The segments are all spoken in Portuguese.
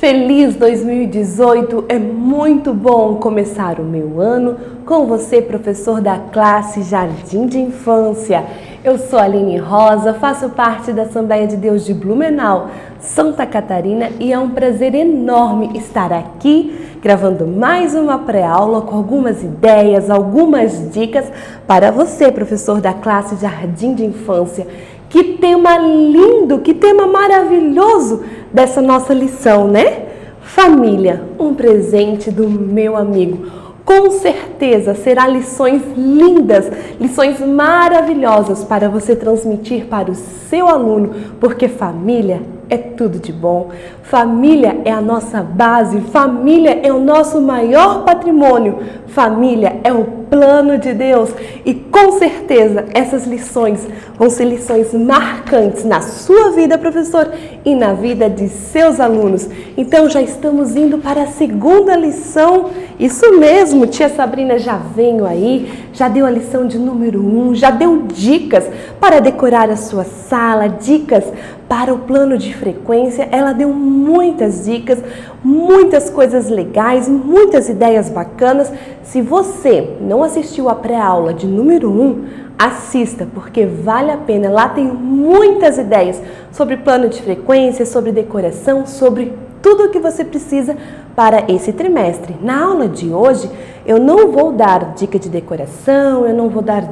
Feliz 2018! É muito bom começar o meu ano com você, professor da classe Jardim de Infância. Eu sou a Aline Rosa, faço parte da Assembleia de Deus de Blumenau, Santa Catarina, e é um prazer enorme estar aqui gravando mais uma pré-aula com algumas ideias, algumas dicas para você, professor da classe Jardim de Infância. Que tema lindo, que tema maravilhoso dessa nossa lição, né? Família, um presente do meu amigo. Com certeza será lições lindas, lições maravilhosas para você transmitir para o seu aluno, porque família é tudo de bom. Família é a nossa base, família é o nosso maior patrimônio. Família é o plano de Deus e com certeza essas lições vão ser lições marcantes na sua vida, professor, e na vida de seus alunos. Então já estamos indo para a segunda lição. Isso mesmo, tia Sabrina já veio aí, já deu a lição de número 1, já deu dicas para decorar a sua sala, dicas para o plano de frequência. Ela deu muitas dicas, muitas coisas legais, muitas ideias bacanas. Se você não assistiu a pré-aula de número 1, assista, porque vale a pena. Lá tem muitas ideias sobre plano de frequência, sobre decoração, sobre tudo o que você precisa para esse trimestre. Na aula de hoje, eu não vou dar dica de decoração, eu não vou dar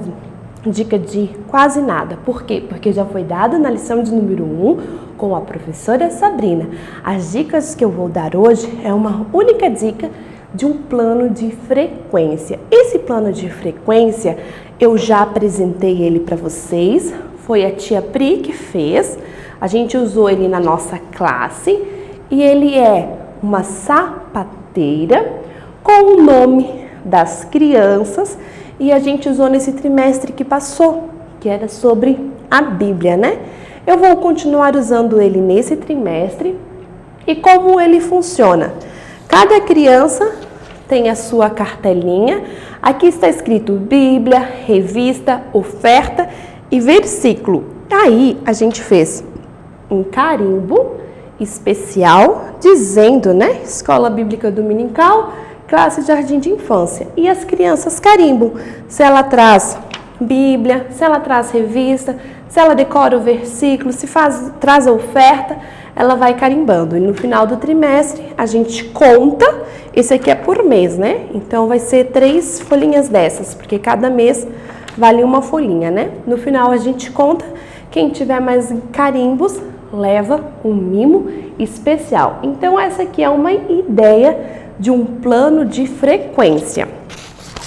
dica de quase nada. Por quê? Porque já foi dado na lição de número 1 com a professora Sabrina. As dicas que eu vou dar hoje é uma única dica de um plano de frequência. Esse plano de frequência, eu já apresentei ele para vocês. Foi a tia Pri que fez. A gente usou ele na nossa classe e ele é uma sapateira com o nome das crianças e a gente usou nesse trimestre que passou, que era sobre a Bíblia, né? Eu vou continuar usando ele nesse trimestre. E como ele funciona? Cada criança tem a sua cartelinha. Aqui está escrito Bíblia, revista, oferta e versículo. Aí a gente fez um carimbo especial dizendo, né? Escola Bíblica Dominical, classe Jardim de Infância. E as crianças carimbam se ela traz Bíblia, se ela traz revista, se ela decora o versículo, se traz a oferta, ela vai carimbando. E no final do trimestre a gente conta, esse aqui é por mês, né? Então vai ser 3 folhinhas dessas, porque cada mês vale uma folhinha, né? No final a gente conta, quem tiver mais carimbos leva um mimo especial. Então essa aqui é uma ideia de um plano de frequência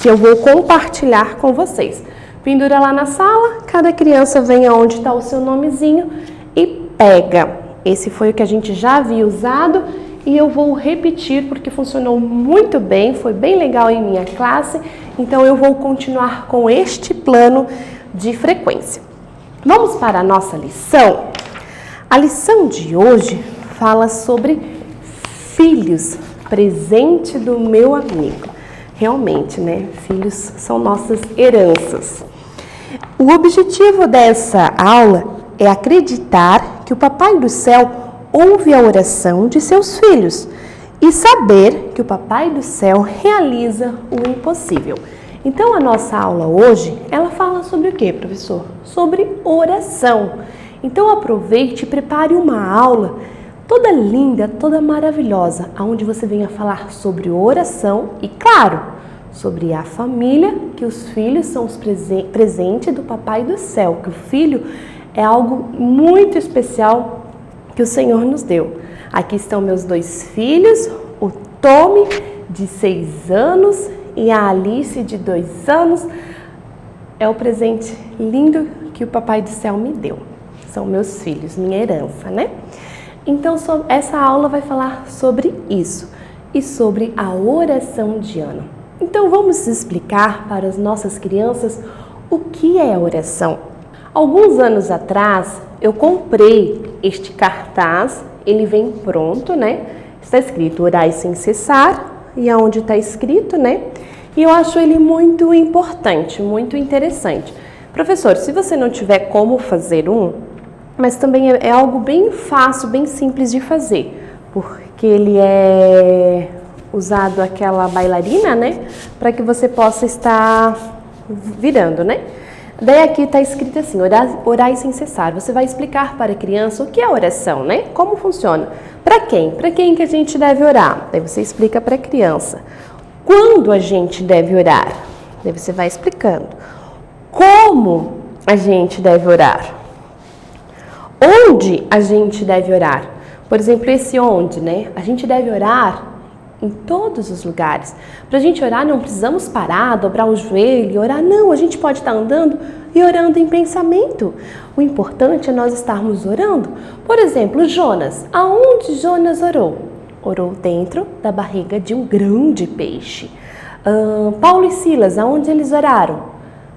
que eu vou compartilhar com vocês. Pendura lá na sala, cada criança vem aonde está o seu nomezinho e pega. Esse foi o que a gente já havia usado e eu vou repetir porque funcionou muito bem, foi bem legal em minha classe, então eu vou continuar com este plano de frequência. Vamos para a nossa lição? A lição de hoje fala sobre filhos, presente do meu amigo. Realmente, né? Filhos são nossas heranças. O objetivo dessa aula é acreditar que o Papai do Céu ouve a oração de seus filhos e saber que o Papai do Céu realiza o impossível. Então, a nossa aula hoje, ela fala sobre o quê, professor? Sobre oração. Então, aproveite e prepare uma aula toda linda, toda maravilhosa, onde você venha falar sobre oração e, claro, sobre a família, que os filhos são os presentes do Papai do Céu, que o filho é algo muito especial que o Senhor nos deu. Aqui estão meus 2 filhos, o Tommy, de 6 anos, e a Alice, de 2 anos. É o presente lindo que o Papai do Céu me deu. São meus filhos, minha herança, né? Então, essa aula vai falar sobre isso e sobre a oração de ano. Então, vamos explicar para as nossas crianças o que é oração. Alguns anos atrás, eu comprei este cartaz, ele vem pronto, né? Está escrito Orai sem cessar, e aonde está escrito, né? E eu acho ele muito importante, muito interessante. Professor, se você não tiver como fazer um, mas também é algo bem fácil, bem simples de fazer. porque ele é usado aquela bailarina, né? Para que você possa estar virando, né? Daí aqui está escrito assim, orai sem cessar. Você vai explicar para a criança o que é oração, né? Como funciona. Para quem? Para quem que a gente deve orar? Daí você explica para a criança. Quando a gente deve orar? Daí você vai explicando. Como a gente deve orar? Onde a gente deve orar? Por exemplo, esse onde, né? A gente deve orar em todos os lugares. Para a gente orar, não precisamos parar, dobrar o joelho e orar. Não, a gente pode estar andando e orando em pensamento. O importante é nós estarmos orando. Por exemplo, Jonas. Aonde Jonas orou? Orou dentro da barriga de um grande peixe. Paulo e Silas, aonde eles oraram?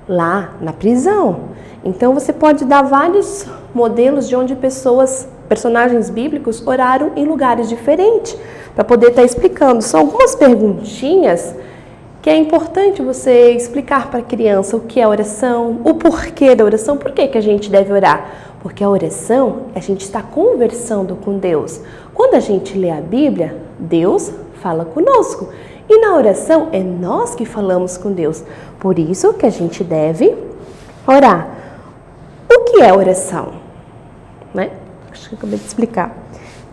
Lá, na prisão. Então, você pode dar vários modelos de onde personagens bíblicos oraram em lugares diferentes, para poder estar explicando. São algumas perguntinhas que é importante você explicar para a criança o que é oração, o porquê da oração, por que a gente deve orar. Porque a oração, a gente está conversando com Deus. Quando a gente lê a Bíblia, Deus fala conosco. E na oração, é nós que falamos com Deus. Por isso que a gente deve orar. O que é oração? Né? Acho que eu acabei de explicar.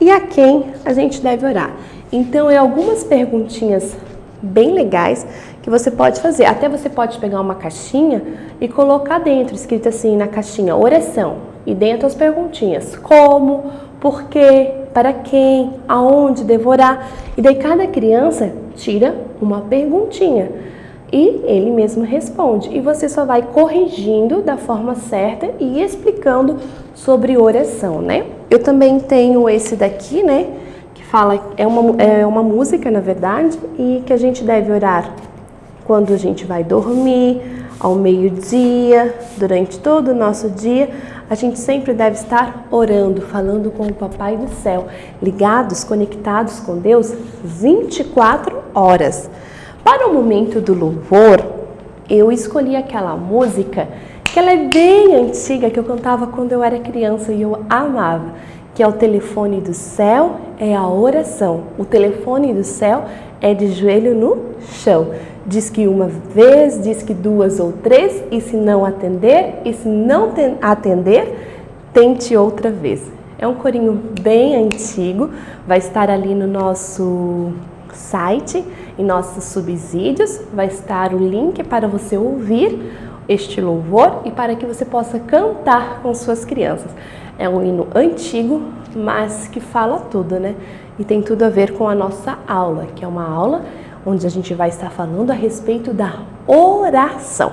E a quem a gente deve orar? Então, algumas perguntinhas bem legais que você pode fazer. Até você pode pegar uma caixinha e colocar dentro, escrito assim na caixinha, oração. E dentro as perguntinhas, como, por quê, para quem, aonde devo orar. E daí cada criança tira uma perguntinha e ele mesmo responde. E você só vai corrigindo da forma certa e explicando sobre oração, né? Eu também tenho esse daqui, né? Que fala, é uma música, na verdade, e que a gente deve orar quando a gente vai dormir, ao meio-dia, durante todo o nosso dia. A gente sempre deve estar orando, falando com o Papai do Céu, ligados, conectados com Deus 24 horas. Para o momento do louvor, eu escolhi aquela música que ela é bem antiga, que eu cantava quando eu era criança e eu amava, que é o telefone do céu, é a oração. O telefone do céu é de joelho no chão. Diz que uma vez, diz que duas ou três, e se não atender, tente outra vez. É um corinho bem antigo, vai estar ali no nosso site, em nossos subsídios, vai estar o link para você ouvir este louvor e para que você possa cantar com suas crianças. É um hino antigo, mas que fala tudo, né? E tem tudo a ver com a nossa aula, que é uma aula onde a gente vai estar falando a respeito da oração.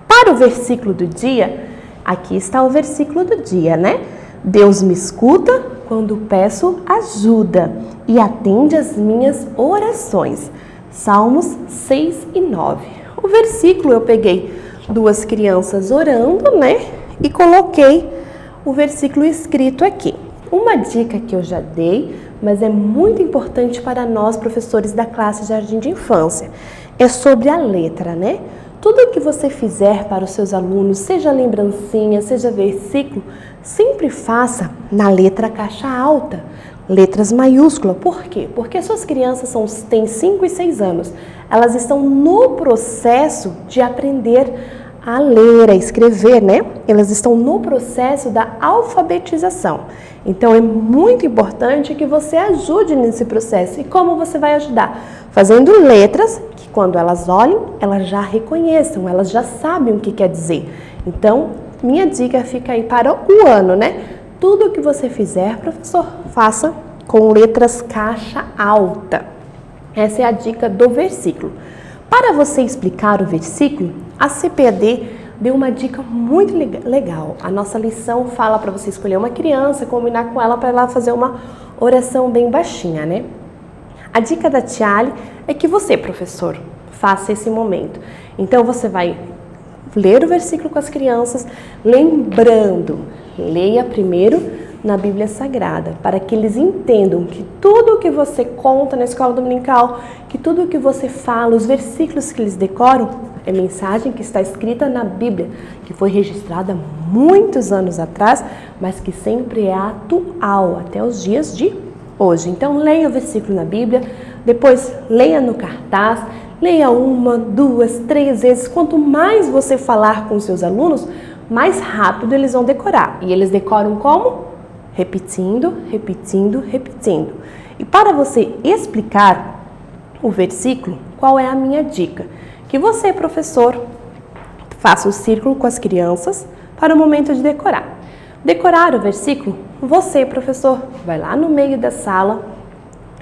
Para o versículo do dia, aqui está o versículo do dia, né? Deus me escuta quando peço ajuda e atende as minhas orações. Salmos 6 e 9. O versículo eu peguei duas crianças orando, né? E coloquei o versículo escrito aqui. Uma dica que eu já dei, mas é muito importante para nós, professores da classe Jardim de Infância, é sobre a letra, né? Tudo que você fizer para os seus alunos, seja lembrancinha, seja versículo, sempre faça na letra caixa alta, letras maiúsculas. Por quê? Porque suas crianças têm 5 e 6 anos. Elas estão no processo de aprender a ler, a escrever, né? Elas estão no processo da alfabetização. Então, é muito importante que você ajude nesse processo. E como você vai ajudar? Fazendo letras que, quando elas olhem, elas já reconheçam, elas já sabem o que quer dizer. Então, minha dica fica aí para o ano, né? Tudo que você fizer, professor, faça com letras caixa alta. Essa é a dica do versículo. Para você explicar o versículo, a CPAD deu uma dica muito legal. A nossa lição fala para você escolher uma criança, combinar com ela para ela fazer uma oração bem baixinha, né? A dica da Tiale é que você, professor, faça esse momento. Então, você vai ler o versículo com as crianças, lembrando, leia primeiro na Bíblia Sagrada, para que eles entendam que tudo o que você conta na escola dominical, que tudo o que você fala, os versículos que eles decoram, é mensagem que está escrita na Bíblia, que foi registrada muitos anos atrás, mas que sempre é atual, até os dias de hoje. Então, leia o versículo na Bíblia, depois leia no cartaz, leia 1, 2, 3 vezes. Quanto mais você falar com os seus alunos, mais rápido eles vão decorar. E eles decoram como? Repetindo, repetindo, repetindo. E para você explicar o versículo, qual é a minha dica? Que você, professor, faça um círculo com as crianças para o momento de decorar. Decorar o versículo, você, professor, vai lá no meio da sala,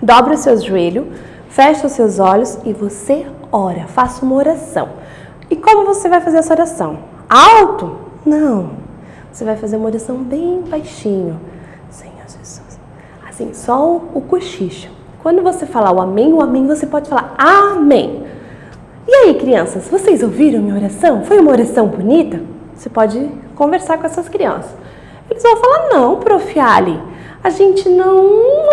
dobra os seus joelhos, fecha os seus olhos e você ora, faça uma oração. E como você vai fazer essa oração? Alto? Não. Você vai fazer uma oração bem baixinho. Senhor Jesus. Assim, só o cochicho. Quando você falar o amém você pode falar amém. E aí, crianças, vocês ouviram minha oração? Foi uma oração bonita? Você pode conversar com essas crianças. Eles vão falar, não, Prof. Ali, a gente não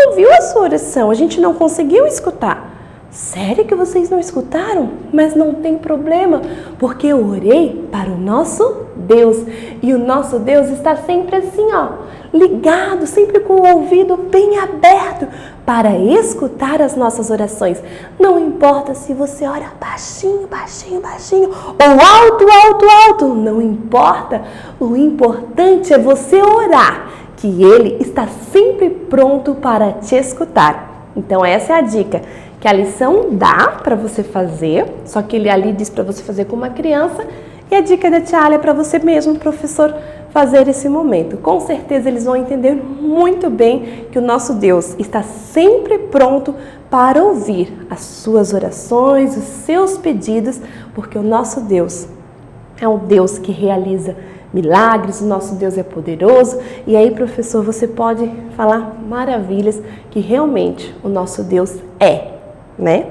ouviu a sua oração, a gente não conseguiu escutar. Sério que vocês não escutaram? Mas não tem problema, porque eu orei para o nosso Deus. E o nosso Deus está sempre assim, ó, ligado, sempre com o ouvido bem aberto para escutar as nossas orações. Não importa se você ora baixinho, baixinho, baixinho, ou alto, alto, alto, não importa. O importante é você orar, que Ele está sempre pronto para te escutar. Então essa é a dica, que a lição dá para você fazer, só que ele ali diz para você fazer com uma criança, e a dica da tia Alia é para você mesmo, professor, fazer esse momento. Com certeza eles vão entender muito bem que o nosso Deus está sempre pronto para ouvir as suas orações, os seus pedidos, porque o nosso Deus é um Deus que realiza milagres, o nosso Deus é poderoso. E aí, professor, você pode falar maravilhas que realmente o nosso Deus é, né?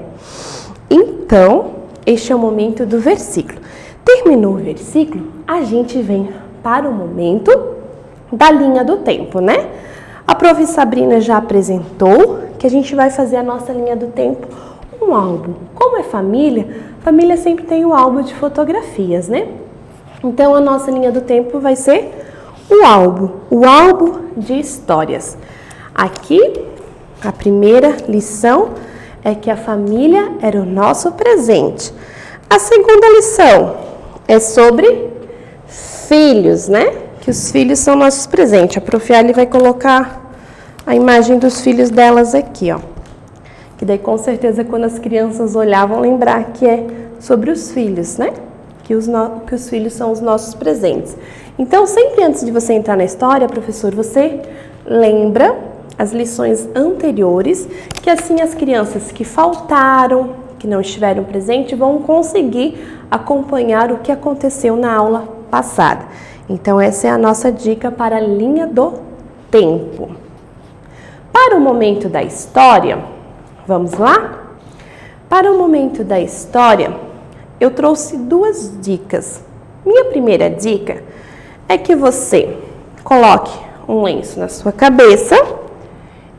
Então, este é o momento do versículo. Terminou o versículo, a gente vem para o momento da linha do tempo, né? A prof. Sabrina já apresentou que a gente vai fazer a nossa linha do tempo, um álbum. Como é família sempre tem um álbum de fotografias, né? Então, a nossa linha do tempo vai ser o álbum de histórias. Aqui, a primeira lição é que a família era o nosso presente. A segunda lição é sobre filhos, né? Que os filhos são nossos presentes. A Prof. Ali vai colocar a imagem dos filhos delas aqui, ó. Que daí, com certeza, quando as crianças olhavam, lembrar que é sobre os filhos, né? Que os filhos são os nossos presentes. Então, sempre antes de você entrar na história, professor, você lembra as lições anteriores, que assim as crianças que faltaram, que não estiveram presentes, vão conseguir acompanhar o que aconteceu na aula passada. Então, essa é a nossa dica para a linha do tempo. Para o momento da história, vamos lá? Para o momento da história, eu trouxe 2 dicas. Minha primeira dica é que você coloque um lenço na sua cabeça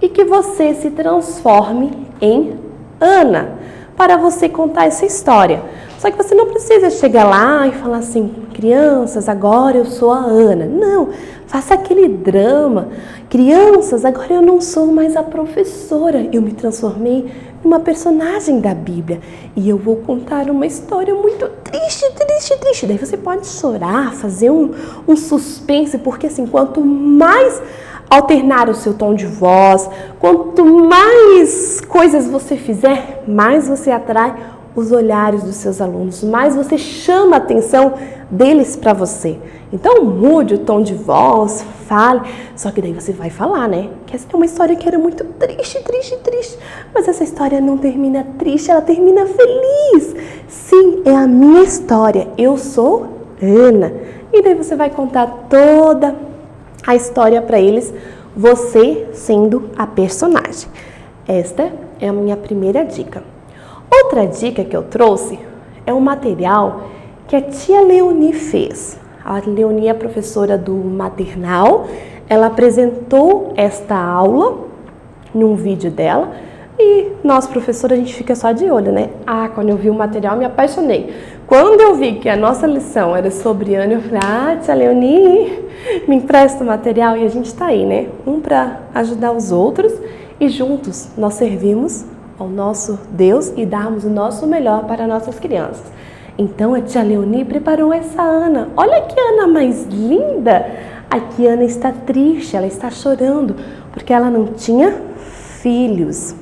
e que você se transforme em Ana para você contar essa história. Só que você não precisa chegar lá e falar assim, crianças, agora eu sou a Ana. Não, faça aquele drama. Crianças, agora eu não sou mais a professora, eu me transformei numa personagem da Bíblia e eu vou contar uma história muito triste, triste, triste. Daí você pode chorar, fazer um suspense, porque assim, quanto mais alternar o seu tom de voz, quanto mais coisas você fizer, mais você atrai os olhares dos seus alunos, mais você chama a atenção deles para você. Então mude o tom de voz, fale, só que daí você vai falar, né? Que essa é uma história que era muito triste, triste, triste, mas essa história não termina triste, ela termina feliz. Sim, é a minha história, eu sou Ana. E daí você vai contar toda a história para eles, você sendo a personagem. Esta é a minha primeira dica. Outra dica que eu trouxe é um material que a tia Leonie fez. A Leonie é a professora do maternal, ela apresentou esta aula num vídeo dela e nós, professora, a gente fica só de olho, né? Quando eu vi o material, me apaixonei. Quando eu vi que a nossa lição era sobre Ana, eu falei, tia Leonie, me empresta o material e a gente tá aí, né? Um para ajudar os outros e juntos nós servimos ao nosso Deus e darmos o nosso melhor para nossas crianças. Então a tia Leoni preparou essa Ana. Olha que Ana mais linda! Aqui Ana está triste, ela está chorando porque ela não tinha filhos.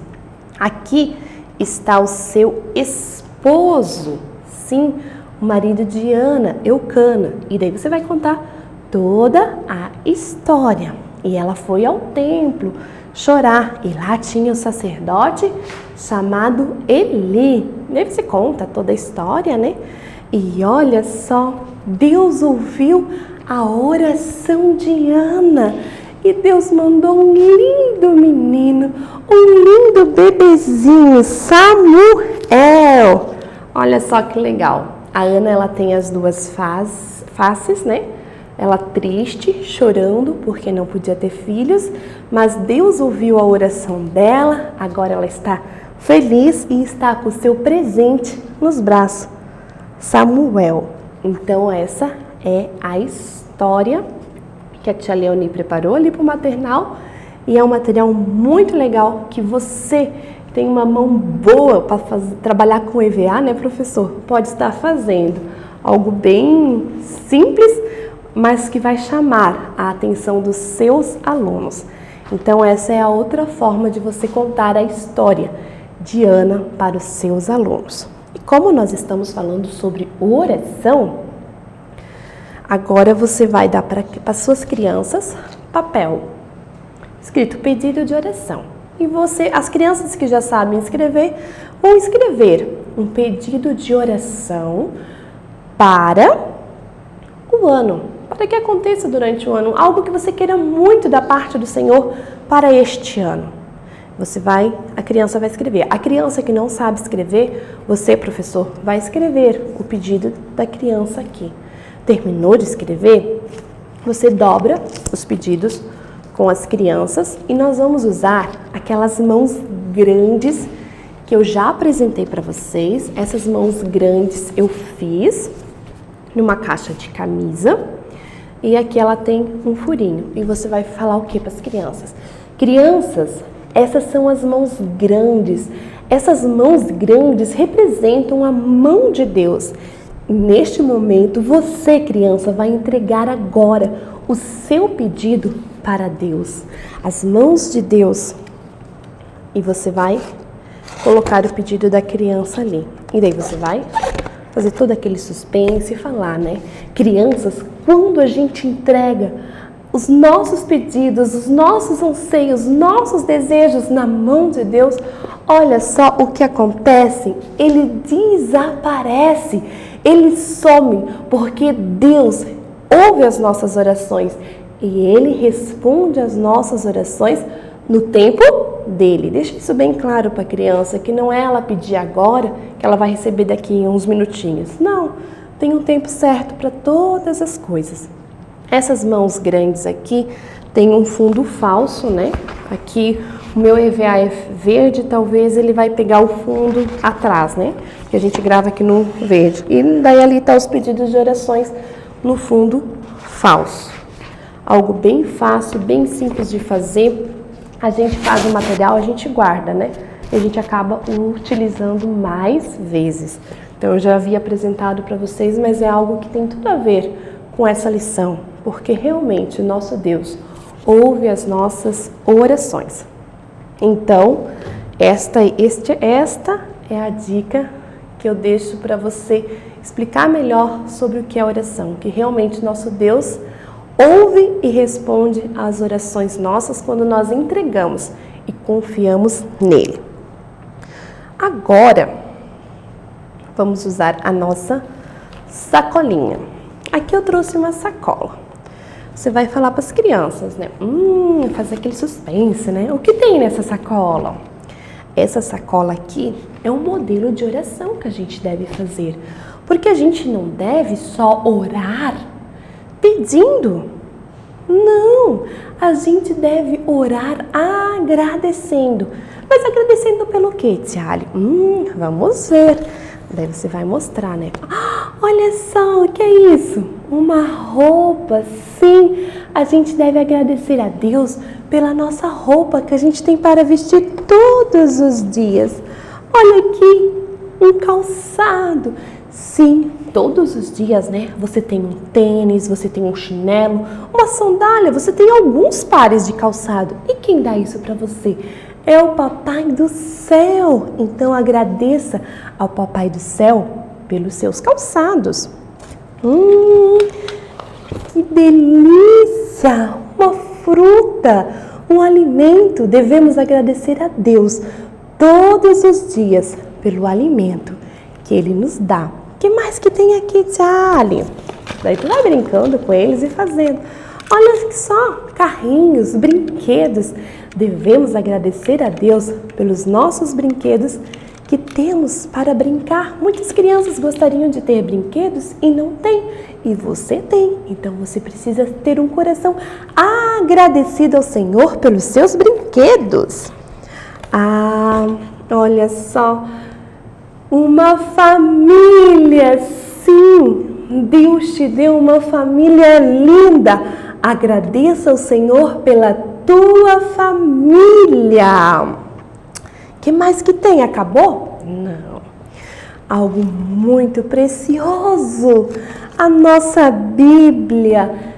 Aqui está o seu esposo, sim, o marido de Ana, Eucana. E daí você vai contar toda a história. E ela foi ao templo chorar. E lá tinha o sacerdote chamado Eli. Daí você conta toda a história, né? E olha só, Deus ouviu a oração de Ana. E Deus mandou um lindo menino, um lindo bebezinho, Samuel. Olha só que legal. A Ana, ela tem as duas faces, né? Ela triste, chorando porque não podia ter filhos, mas Deus ouviu a oração dela, agora ela está feliz e está com o seu presente nos braços, Samuel. Então essa é a história que a tia Leoni preparou ali para o maternal e é um material muito legal que você tem uma mão boa para trabalhar com EVA, né, professor? Pode estar fazendo algo bem simples, mas que vai chamar a atenção dos seus alunos. Então essa é a outra forma de você contar a história de Ana para os seus alunos. E como nós estamos falando sobre oração, agora você vai dar para as suas crianças papel escrito pedido de oração. E as crianças que já sabem escrever, vão escrever um pedido de oração para o ano, para que aconteça durante o ano, algo que você queira muito da parte do Senhor para este ano. A criança vai escrever. A criança que não sabe escrever, você, professor, vai escrever o pedido da criança aqui. Terminou de escrever? Você dobra os pedidos com as crianças e nós vamos usar aquelas mãos grandes que eu já apresentei para vocês. Essas mãos grandes eu fiz numa caixa de camisa e aqui ela tem um furinho. E você vai falar o que para as crianças? Crianças, essas são as mãos grandes. Essas mãos grandes representam a mão de Deus. Neste momento, você, criança, vai entregar agora o seu pedido para Deus. As mãos de Deus. E você vai colocar o pedido da criança ali. E daí você vai fazer todo aquele suspense e falar, né? Crianças, quando a gente entrega os nossos pedidos, os nossos anseios, os nossos desejos na mão de Deus, olha só o que acontece. Ele desaparece, ele some, porque Deus ouve as nossas orações e ele responde às nossas orações no tempo dele. Deixa isso bem claro para a criança, que não é ela pedir agora que ela vai receber daqui em uns minutinhos. Não, tem um tempo certo para todas as coisas. Essas mãos grandes aqui tem um fundo falso, né? Aqui o meu EVA é verde, talvez ele vai pegar o fundo atrás, né? Que a gente grava aqui no verde. E daí ali tá os pedidos de orações no fundo falso. Algo bem fácil, bem simples de fazer. A gente faz o material, a gente guarda, né? E a gente acaba utilizando mais vezes. Então eu já havia apresentado para vocês, mas é algo que tem tudo a ver com essa lição, porque realmente o nosso Deus ouve as nossas orações. Então, esta é a dica que eu deixo para você explicar melhor sobre o que é oração, que realmente nosso Deus ouve e responde às orações nossas quando nós entregamos e confiamos nele. Agora, vamos usar a nossa sacolinha. Aqui eu trouxe uma sacola. Você vai falar para as crianças, né? Fazer aquele suspense, né? O que tem nessa sacola? Essa sacola aqui é um modelo de oração que a gente deve fazer. Porque a gente não deve só orar pedindo. Não, a gente deve orar agradecendo. Mas agradecendo pelo quê, Tia Ali? Vamos ver. Daí você vai mostrar, né? Olha só, o que é isso? Uma roupa, sim. A gente deve agradecer a Deus pela nossa roupa que a gente tem para vestir todos os dias. Olha aqui, um calçado. Sim, todos os dias, né? Você tem um tênis, você tem um chinelo, uma sandália, você tem alguns pares de calçado. E quem dá isso para você? É o Papai do Céu. Então agradeça ao Papai do Céu pelos seus calçados. Que delícia! Uma fruta, um alimento. Devemos agradecer a Deus todos os dias pelo alimento que Ele nos dá. O que mais que tem aqui, Charlie? Daí tu vai brincando com eles e fazendo. Olha só, carrinhos, brinquedos. Devemos agradecer a Deus pelos nossos brinquedos que temos para brincar. Muitas crianças gostariam de ter brinquedos e não tem. E você tem. Então você precisa ter um coração agradecido ao Senhor pelos seus brinquedos. Olha só. Uma família. Sim, Deus te deu uma família linda. Agradeça ao Senhor pela tua família. O que mais que tem? Acabou? Não. Algo muito precioso. A nossa Bíblia.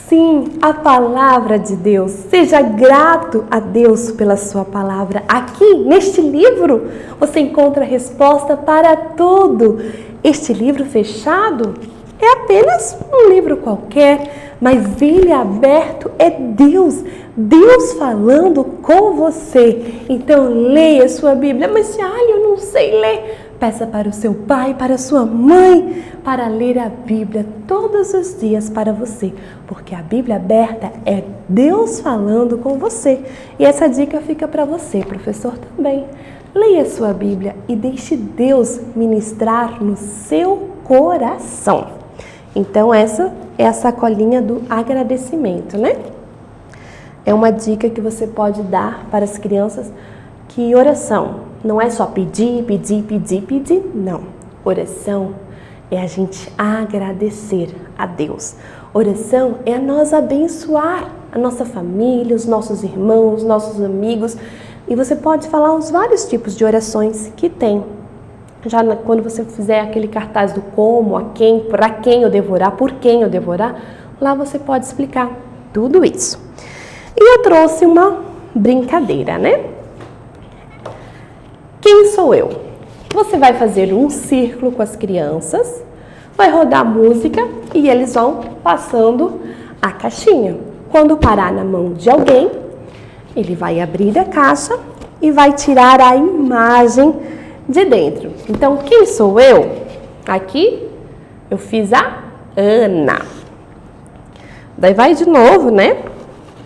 Sim, a palavra de Deus. Seja grato a Deus pela sua palavra. Aqui, neste livro, você encontra a resposta para tudo. Este livro fechado é apenas um livro qualquer, mas ele aberto é Deus. Deus falando com você. Então, leia sua Bíblia. Mas, eu não sei ler. Peça para o seu pai, para a sua mãe, para ler a Bíblia todos os dias para você. Porque a Bíblia aberta é Deus falando com você. E essa dica fica para você, professor, também. Leia a sua Bíblia e deixe Deus ministrar no seu coração. Então, essa é a sacolinha do agradecimento, né? É uma dica que você pode dar para as crianças que oração não é só pedir, pedir, pedir, pedir. Não. Oração é a gente agradecer a Deus. Oração é a nós abençoar a nossa família, os nossos irmãos, os nossos amigos. E você pode falar os vários tipos de orações que tem. Já quando você fizer aquele cartaz do como, a quem, para quem eu devorar, por quem eu devorar, lá você pode explicar tudo isso. E eu trouxe uma brincadeira, né? Quem sou eu? Você vai fazer um círculo com as crianças, vai rodar música e eles vão passando a caixinha. Quando parar na mão de alguém, ele vai abrir a caixa e vai tirar a imagem de dentro. Então, quem sou eu? Aqui eu fiz a Ana. Daí vai de novo, né?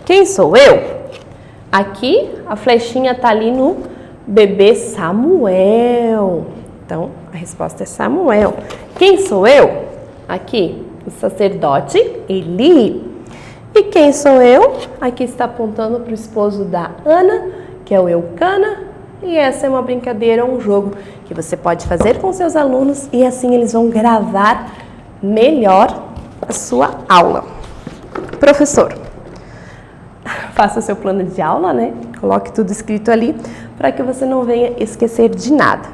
Quem sou eu? Aqui a flechinha tá ali no bebê Samuel. Então, a resposta é Samuel. Quem sou eu? Aqui, o sacerdote Eli. E quem sou eu? Aqui está apontando para o esposo da Ana, que é o Eucana. E essa é uma brincadeira, um jogo que você pode fazer com seus alunos e assim eles vão gravar melhor a sua aula. Professor, faça o seu plano de aula, né? Coloque tudo escrito ali para que você não venha esquecer de nada.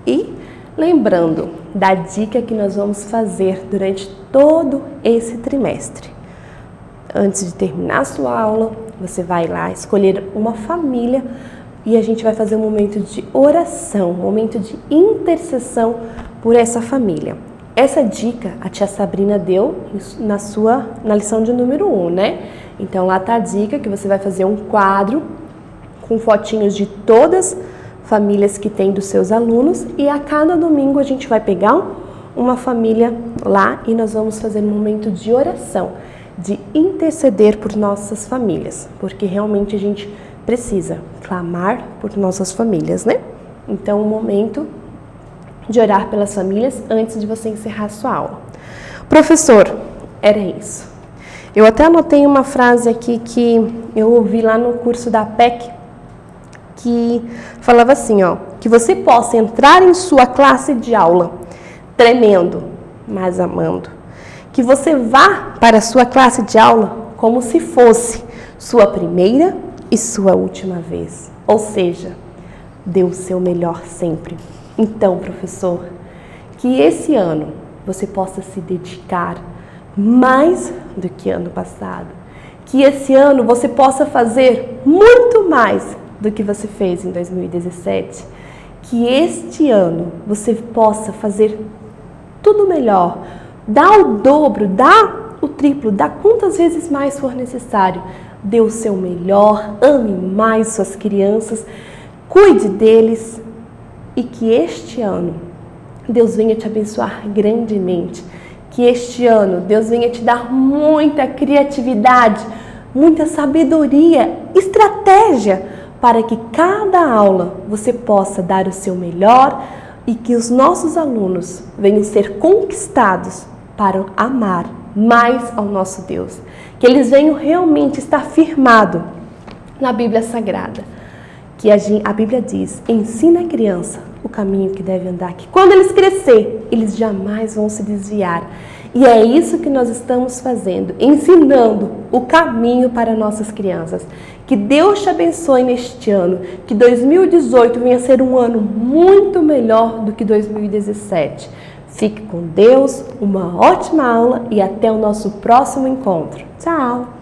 E lembrando da dica que nós vamos fazer durante todo esse trimestre. Antes de terminar a sua aula, você vai lá escolher uma família e a gente vai fazer um momento de oração, um momento de intercessão por essa família. Essa dica a tia Sabrina deu na lição de número 1, né? Então lá tá a dica que você vai fazer um quadro com fotinhos de todas as famílias que tem dos seus alunos e a cada domingo a gente vai pegar uma família lá e nós vamos fazer um momento de oração, de interceder por nossas famílias, porque realmente a gente precisa clamar por nossas famílias, né? Então, um momento de orar pelas famílias antes de você encerrar a sua aula. Professor, era isso. Eu até anotei uma frase aqui que eu ouvi lá no curso da PEC, que falava assim, ó, que você possa entrar em sua classe de aula tremendo, mas amando. Que você vá para a sua classe de aula como se fosse sua primeira e sua última vez. Ou seja, dê o seu melhor sempre. Então, professor, que esse ano você possa se dedicar mais do que ano passado. Que esse ano você possa fazer muito mais do que você fez em 2017. Que este ano você possa fazer tudo melhor. Dá o dobro, dá o triplo, dá quantas vezes mais for necessário. Dê o seu melhor, ame mais suas crianças, cuide deles e que este ano Deus venha te abençoar grandemente. Que este ano Deus venha te dar muita criatividade, muita sabedoria, estratégia para que cada aula você possa dar o seu melhor e que os nossos alunos venham ser conquistados para amar mais ao nosso Deus. Que eles venham realmente estar firmados na Bíblia Sagrada. Que a Bíblia diz, ensina a criança o caminho que deve andar, que quando eles crescer, eles jamais vão se desviar. E é isso que nós estamos fazendo, ensinando o caminho para nossas crianças. Que Deus te abençoe neste ano, que 2018 venha ser um ano muito melhor do que 2017. Fique com Deus, uma ótima aula e até o nosso próximo encontro. Tchau!